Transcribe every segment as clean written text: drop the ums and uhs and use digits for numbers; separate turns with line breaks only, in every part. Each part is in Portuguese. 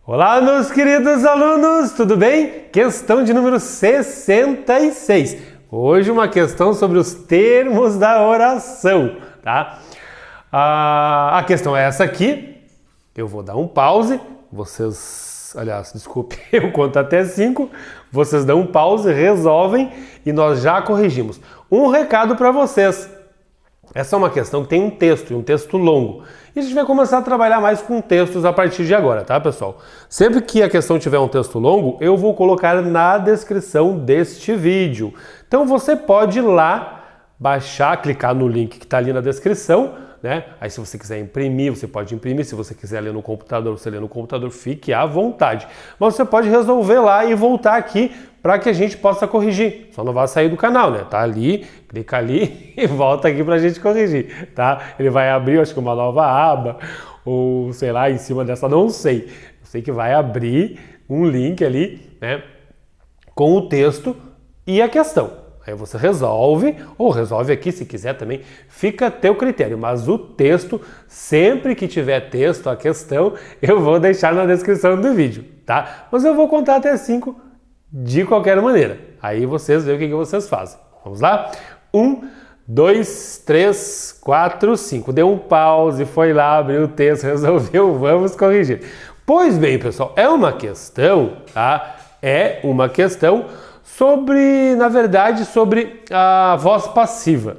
Olá, meus queridos alunos, tudo bem? Questão de número 66. Hoje uma questão sobre os termos da oração, tá? A questão é essa aqui. Eu vou dar um pause, desculpe, eu conto até 5, vocês dão um pause, resolvem e nós já corrigimos. Um recado para vocês. Essa é uma questão que tem um texto, e um texto longo. E a gente vai começar a trabalhar mais com textos a partir de agora, tá, pessoal? Sempre que a questão tiver um texto longo, eu vou colocar na descrição deste vídeo. Então você pode ir lá, baixar, clicar no link que está ali na descrição, né? Aí se você quiser imprimir, você pode imprimir. Se você quiser ler no computador, você lê no computador, fique à vontade. Mas você pode resolver lá e voltar aqui para que a gente possa corrigir. Só não vai sair do canal, né? Tá ali, clica ali e volta aqui para a gente corrigir, tá? Ele vai abrir, acho que uma nova aba, ou sei lá, em cima dessa, não sei. Eu sei que vai abrir um link ali, né? Com o texto e a questão. Aí você resolve, ou resolve aqui se quiser também, fica a teu critério. Mas o texto, sempre que tiver texto, a questão, eu vou deixar na descrição do vídeo, tá? Mas eu vou contar até 5 de qualquer maneira. Aí vocês veem o que vocês fazem. Vamos lá? 1, 2, 3, 4, 5. Deu um pause, foi lá, abriu o texto, resolveu, vamos corrigir. Pois bem, pessoal, é uma questão, tá? É uma questão sobre a voz passiva,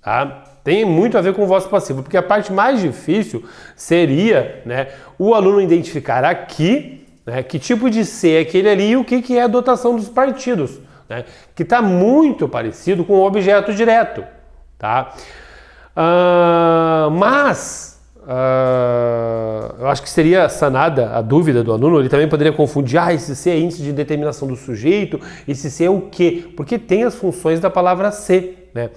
tá? Tem muito a ver com voz passiva, porque a parte mais difícil seria, né, o aluno identificar aqui, né, que tipo de C é aquele ali e o que é a dotação dos partidos, né, que está muito parecido com o objeto direto, tá? Eu acho que seria sanada a dúvida do aluno. Ele também poderia confundir, esse C é índice de determinação do sujeito, esse C é o quê? Porque tem as funções da palavra ser, né?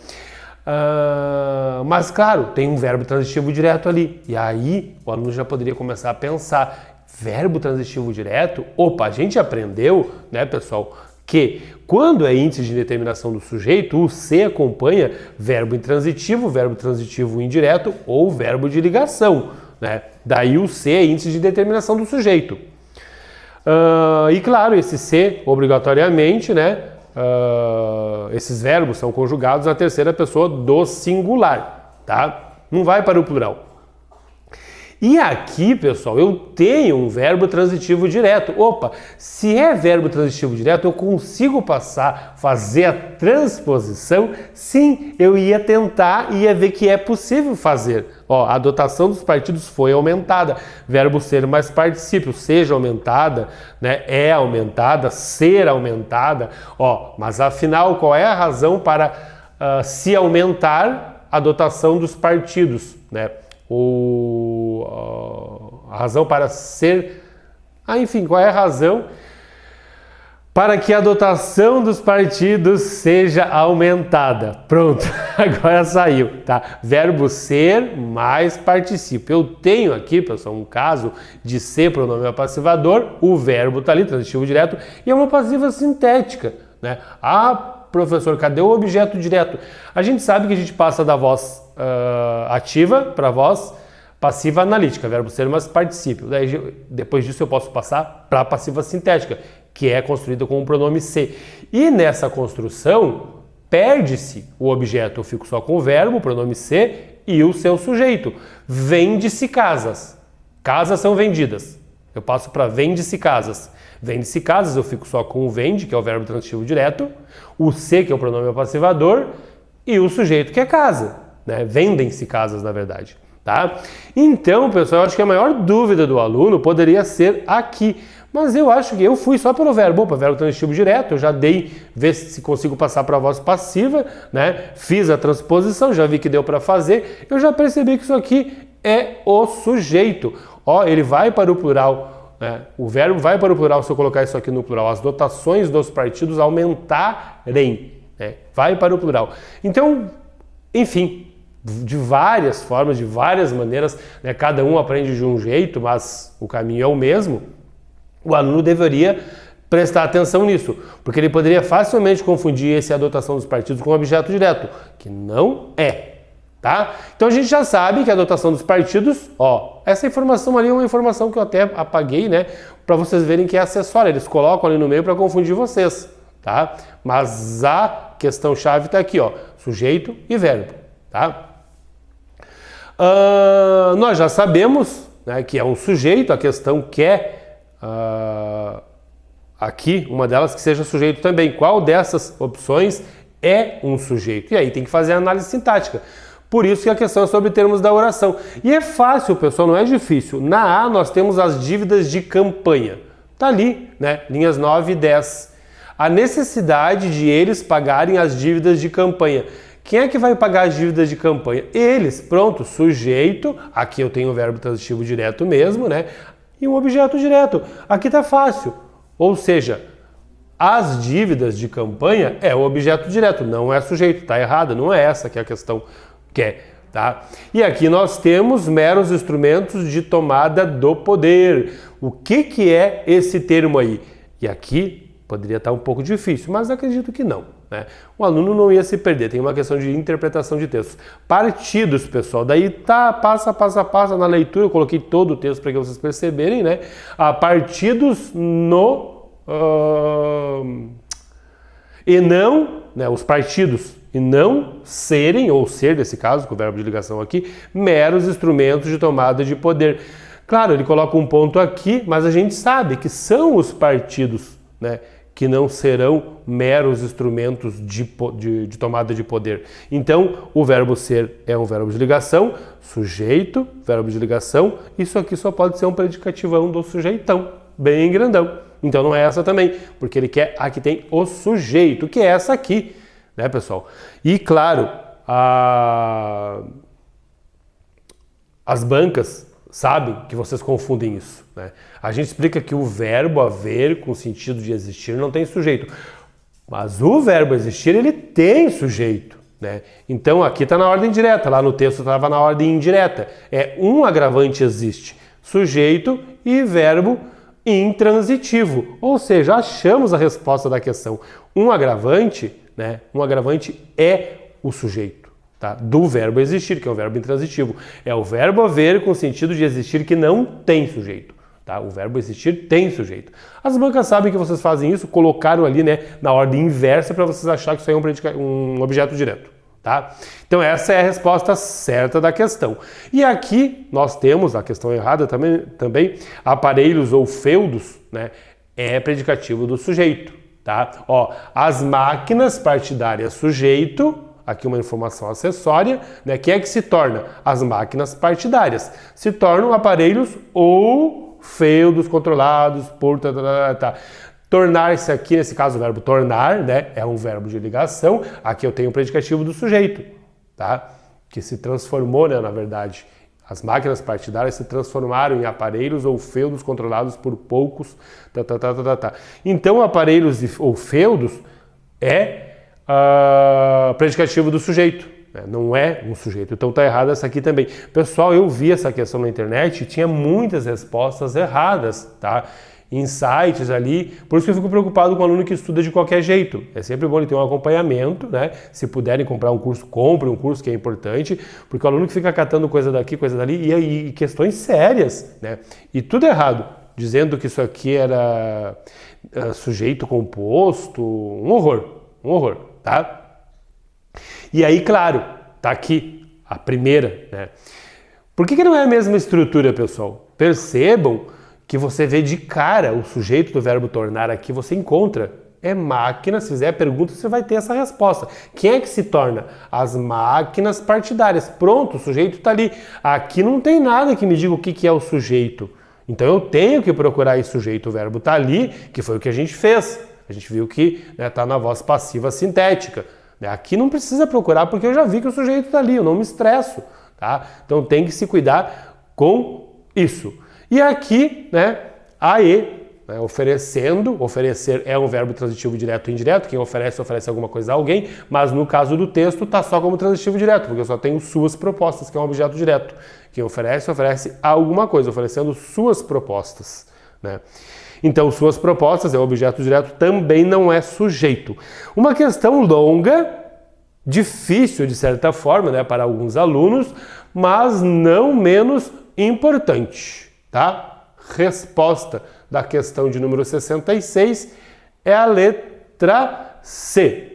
Mas claro, tem um verbo transitivo direto ali, e aí o aluno já poderia começar a pensar, verbo transitivo direto? Opa, a gente aprendeu, né, pessoal, que quando é índice de determinação do sujeito, o C acompanha verbo intransitivo indireto ou verbo de ligação, né? Daí o C é índice de determinação do sujeito. E claro, esse C, obrigatoriamente, né? Esses verbos são conjugados na terceira pessoa do singular, tá? Não vai para o plural. E aqui, pessoal, eu tenho um verbo transitivo direto. Opa, se é verbo transitivo direto, eu consigo fazer a transposição? Sim, eu ia tentar e ia ver que é possível fazer. Ó, a dotação dos partidos foi aumentada. Verbo ser mais particípio, seja aumentada, né? É aumentada, ser aumentada. Ó, mas afinal, qual é a razão para se aumentar a dotação dos partidos, né? A razão para ser... enfim, qual é a razão para que a dotação dos partidos seja aumentada? Pronto, agora saiu, tá? Verbo ser mais particípio. Eu tenho aqui, pessoal, um caso de ser pronome apassivador, o verbo está ali, transitivo direto, e é uma passiva sintética, né? Professor, cadê o objeto direto? A gente sabe que a gente passa da voz ativa para a voz passiva analítica, verbo ser mais particípio. Daí, depois disso eu posso passar para a passiva sintética, que é construída com o pronome se. E nessa construção, perde-se o objeto, eu fico só com o verbo, o pronome se e o seu sujeito. Vende-se casas. Casas são vendidas. Eu passo para vende-se casas. Vende-se casas, eu fico só com o vende, que é o verbo transitivo direto, o se, que é o pronome apassivador, e o sujeito, que é casa, né? Vendem-se casas, na verdade, tá? Então, pessoal, eu acho que a maior dúvida do aluno poderia ser aqui, mas eu acho que eu fui só pelo verbo, verbo transitivo direto, eu já ver se consigo passar para a voz passiva, né? Fiz a transposição, já vi que deu para fazer, eu já percebi que isso aqui é o sujeito. Ó, ele vai para o plural. O verbo vai para o plural se eu colocar isso aqui no plural. As dotações dos partidos aumentarem. Né? Vai para o plural. Então, enfim, de várias formas, de várias maneiras, né? Cada um aprende de um jeito, mas o caminho é o mesmo. O aluno deveria prestar atenção nisso, porque ele poderia facilmente confundir essa dotação dos partidos com objeto direto, que não é. Tá? Então a gente já sabe que a dotação dos partidos, ó, essa informação ali é uma informação que eu até apaguei, né, para vocês verem que é acessória, eles colocam ali no meio para confundir vocês, tá? Mas a questão chave está aqui, ó, sujeito e verbo, tá? Nós já sabemos, né, que é um sujeito, a questão quer aqui, uma delas que seja sujeito também. Qual dessas opções é um sujeito? E aí tem que fazer a análise sintática. Por isso que a questão é sobre termos da oração. E é fácil, pessoal, não é difícil. Na A nós temos as dívidas de campanha. Tá ali, né? Linhas 9 e 10. A necessidade de eles pagarem as dívidas de campanha. Quem é que vai pagar as dívidas de campanha? Eles. Pronto, sujeito. Aqui eu tenho o verbo transitivo direto mesmo, né? E um objeto direto. Aqui tá fácil. Ou seja, as dívidas de campanha é o objeto direto, não é sujeito. Tá errado, não é essa que é a questão. Tá? E aqui nós temos meros instrumentos de tomada do poder. O que é esse termo aí? E aqui poderia estar um pouco difícil, mas acredito que não, né? O aluno não ia se perder, tem uma questão de interpretação de textos. Partidos, pessoal, daí tá passo a passo na leitura, eu coloquei todo o texto para que vocês perceberem, né? Partidos no... e não, né, os partidos, e não serem, ou ser nesse caso, com o verbo de ligação aqui, meros instrumentos de tomada de poder. Claro, ele coloca um ponto aqui, mas a gente sabe que são os partidos, né, que não serão meros instrumentos de tomada de poder. Então, o verbo ser é um verbo de ligação, sujeito, verbo de ligação, isso aqui só pode ser um predicativão do sujeitão, bem grandão. Então não é essa também, porque ele quer, aqui tem o sujeito, que é essa aqui, né, pessoal? E claro, as bancas sabem que vocês confundem isso, né? A gente explica que o verbo haver, com sentido de existir, não tem sujeito, mas o verbo existir, ele tem sujeito, né? Então aqui está na ordem direta, lá no texto estava na ordem indireta. É um agravante existe, sujeito e verbo intransitivo, ou seja, achamos a resposta da questão. Um agravante, né? Um agravante é o sujeito, tá? Do verbo existir, que é o verbo intransitivo. É o verbo haver com sentido de existir que não tem sujeito, tá? O verbo existir tem sujeito. As bancas sabem que vocês fazem isso, colocaram ali, né, na ordem inversa para vocês acharem que isso aí é um objeto direto. Tá? Então essa é a resposta certa da questão. E aqui nós temos a questão errada também aparelhos ou feudos, né? É predicativo do sujeito, tá? Ó, as máquinas partidárias sujeito, aqui uma informação acessória, né? Que é que se torna? As máquinas partidárias se tornam aparelhos ou feudos controlados por... Tornar-se aqui, nesse caso, o verbo tornar, né, é um verbo de ligação. Aqui eu tenho o predicativo do sujeito, tá? Que se transformou, né, na verdade. As máquinas partidárias se transformaram em aparelhos ou feudos controlados por poucos. Então, aparelhos ou feudos é predicativo do sujeito, né? Não é um sujeito. Então tá errado essa aqui também. Pessoal, eu vi essa questão na internet e tinha muitas respostas erradas, tá? Em sites ali, por isso que eu fico preocupado com o aluno que estuda de qualquer jeito. É sempre bom ele ter um acompanhamento, né? Se puderem comprar um curso, compre um curso, que é importante, porque o aluno que fica catando coisa daqui, coisa dali, e questões sérias, né? E tudo errado, dizendo que isso aqui era sujeito composto, um horror, tá? E aí, claro, tá aqui a primeira, né? Por que não é a mesma estrutura, pessoal? Percebam que você vê de cara o sujeito do verbo tornar aqui, você encontra. É máquina, se fizer a pergunta, você vai ter essa resposta. Quem é que se torna? As máquinas partidárias. Pronto, o sujeito está ali. Aqui não tem nada que me diga o que é o sujeito. Então eu tenho que procurar esse sujeito. O verbo está ali, que foi o que a gente fez. A gente viu que está, né, na voz passiva sintética. Aqui não precisa procurar, porque eu já vi que o sujeito está ali, eu não me estresso. Tá? Então tem que se cuidar com isso. E aqui, né, AE, né, oferecendo, oferecer é um verbo transitivo direto e indireto, quem oferece, oferece alguma coisa a alguém, mas no caso do texto está só como transitivo direto, porque eu só tenho suas propostas, que é um objeto direto. Quem oferece, oferece alguma coisa, oferecendo suas propostas, né? Então, suas propostas é o objeto direto, também não é sujeito. Uma questão longa, difícil de certa forma, né, para alguns alunos, mas não menos importante, tá? Resposta da questão de número 66 é a letra C.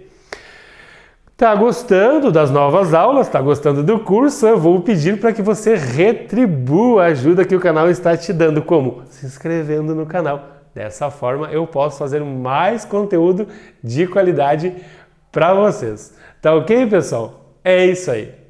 Tá gostando das novas aulas? Tá gostando do curso? Eu vou pedir para que você retribua a ajuda que o canal está te dando. Como? Se inscrevendo no canal. Dessa forma eu posso fazer mais conteúdo de qualidade para vocês. Tá ok, pessoal? É isso aí.